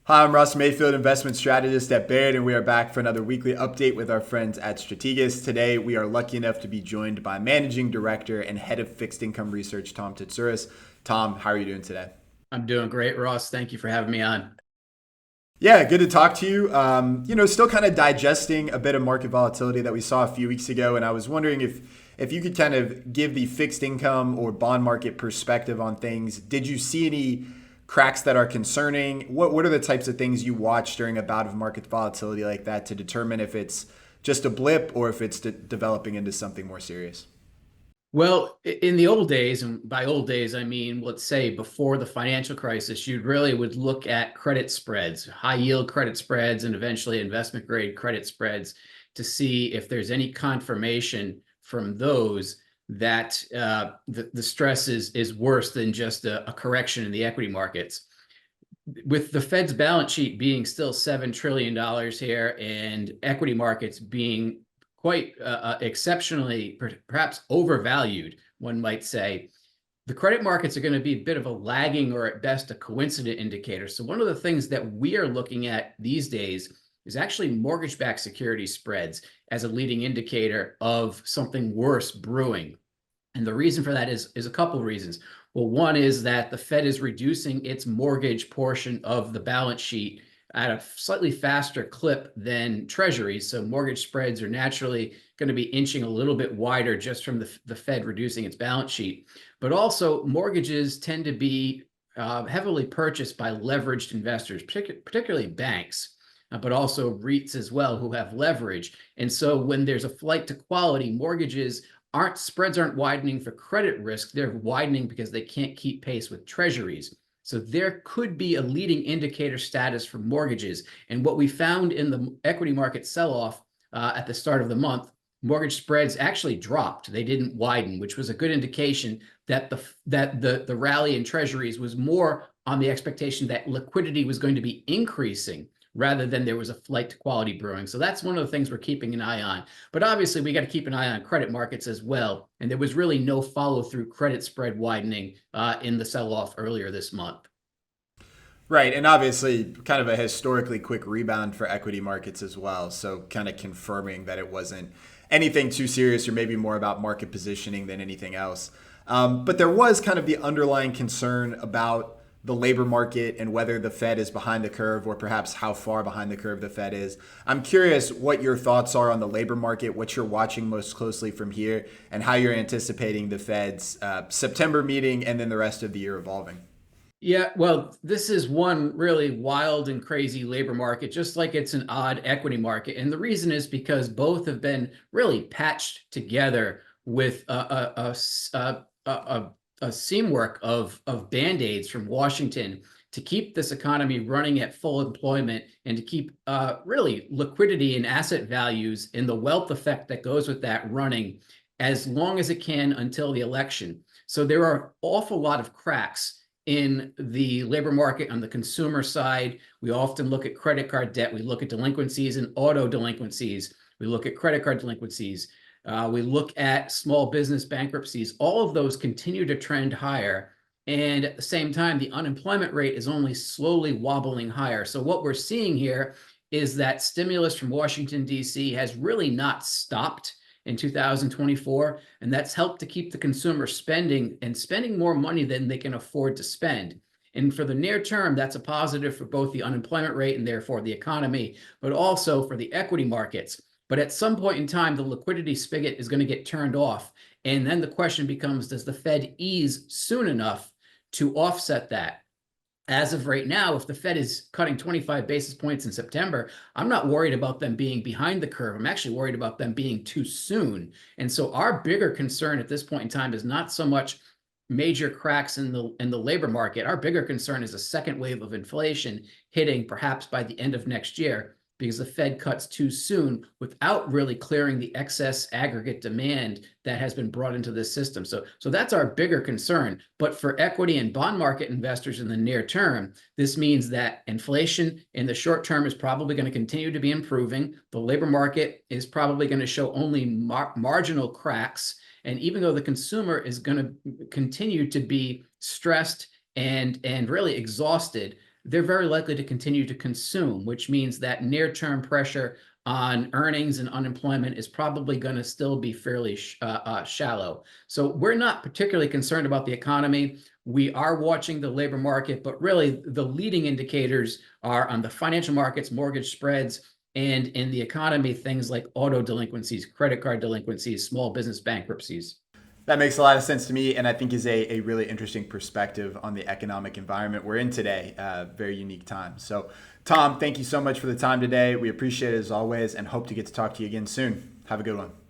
Hi, I'm Ross Mayfield, investment strategist at Baird, and we are back for another weekly update with our friends at Strategas. Today, we are lucky enough to be joined by Managing Director and Head of Fixed Income Research, Tom Tzitzouris. Tom, how are you doing today? I'm doing great, Ross. Thank you for having me on. Yeah, good to talk to you. Still kind of digesting a bit of market volatility that we saw a few weeks ago, and I was wondering if you could kind of give the fixed income or bond market perspective on things. Did you see any cracks that are concerning? What are the types of things you watch during a bout of market volatility like that to determine if it's just a blip or if it's developing into something more serious? Well, in the old days, and by old days, I mean, let's say before the financial crisis, you really would look at credit spreads, high yield credit spreads, and eventually investment grade credit spreads to see if there's any confirmation from those that the stress is worse than just a correction in the equity markets. With the Fed's balance sheet being still $7 trillion here and equity markets being quite exceptionally, perhaps overvalued, one might say, the credit markets are going to be a bit of a lagging or at best a coincident indicator. So one of the things that we are looking at these days is actually mortgage-backed security spreads as a leading indicator of something worse brewing. And the reason for that is a couple of reasons. Well, one is that the Fed is reducing its mortgage portion of the balance sheet at a slightly faster clip than treasuries. So mortgage spreads are naturally going to be inching a little bit wider just from the Fed reducing its balance sheet. But also, mortgages tend to be heavily purchased by leveraged investors, particularly banks, but also REITs as well, who have leverage. And so when there's a flight to quality, mortgages aren't spreads aren't widening for credit risk. They're widening because they can't keep pace with treasuries. So there could be a leading indicator status for mortgages. And what we found in the equity market sell-off at the start of the month, mortgage spreads actually dropped. They didn't widen, which was a good indication that the rally in treasuries was more on the expectation that liquidity was going to be increasing rather than there was a flight to quality brewing. So that's one of the things we're keeping an eye on. But obviously, we got to keep an eye on credit markets as well. And there was really no follow through credit spread widening in the sell off earlier this month. Right, and obviously, kind of a historically quick rebound for equity markets as well. So, kind of confirming that it wasn't anything too serious or maybe more about market positioning than anything else. But there was kind of the underlying concern about the labor market and whether the Fed is behind the curve or perhaps how far behind the curve the Fed is. I'm curious what your thoughts are on the labor market, what you're watching most closely from here, and how you're anticipating the Fed's September meeting and then the rest of the year evolving. Yeah, well, this is one really wild and crazy labor market, just like it's an odd equity market. And the reason is because both have been really patched together with a seam work of band-aids from Washington to keep this economy running at full employment and to keep really liquidity and asset values and the wealth effect that goes with that running as long as it can until the election. So there are an awful lot of cracks in the labor market on the consumer side. We often look at credit card debt. We look at delinquencies and auto delinquencies. We look at credit card delinquencies. We look at small business bankruptcies. All of those continue to trend higher. And at the same time, the unemployment rate is only slowly wobbling higher. So what we're seeing here is that stimulus from Washington, D.C. has really not stopped in 2024, and that's helped to keep the consumer spending and spending more money than they can afford to spend. And for the near term, that's a positive for both the unemployment rate and therefore the economy, but also for the equity markets. But at some point in time, the liquidity spigot is going to get turned off. And then the question becomes, does the Fed ease soon enough to offset that? As of right now, if the Fed is cutting 25 basis points in September, I'm not worried about them being behind the curve. I'm actually worried about them being too soon. And so our bigger concern at this point in time is not so much major cracks in the labor market. Our bigger concern is a second wave of inflation hitting perhaps by the end of next year because the Fed cuts too soon without really clearing the excess aggregate demand that has been brought into this system. So that's our bigger concern. But for equity and bond market investors in the near term, this means that inflation in the short term is probably going to continue to be improving. The labor market is probably going to show only marginal cracks. And even though the consumer is going to continue to be stressed and really exhausted, they're very likely to continue to consume, which means that near-term pressure on earnings and unemployment is probably going to still be fairly shallow. So we're not particularly concerned about the economy. We are watching the labor market, but really the leading indicators are on the financial markets, mortgage spreads, and in the economy, things like auto delinquencies, credit card delinquencies, small business bankruptcies. That makes a lot of sense to me, and I think is a really interesting perspective on the economic environment we're in today. Very unique time. So, Tom, thank you so much for the time today. We appreciate it as always, and hope to get to talk to you again soon. Have a good one.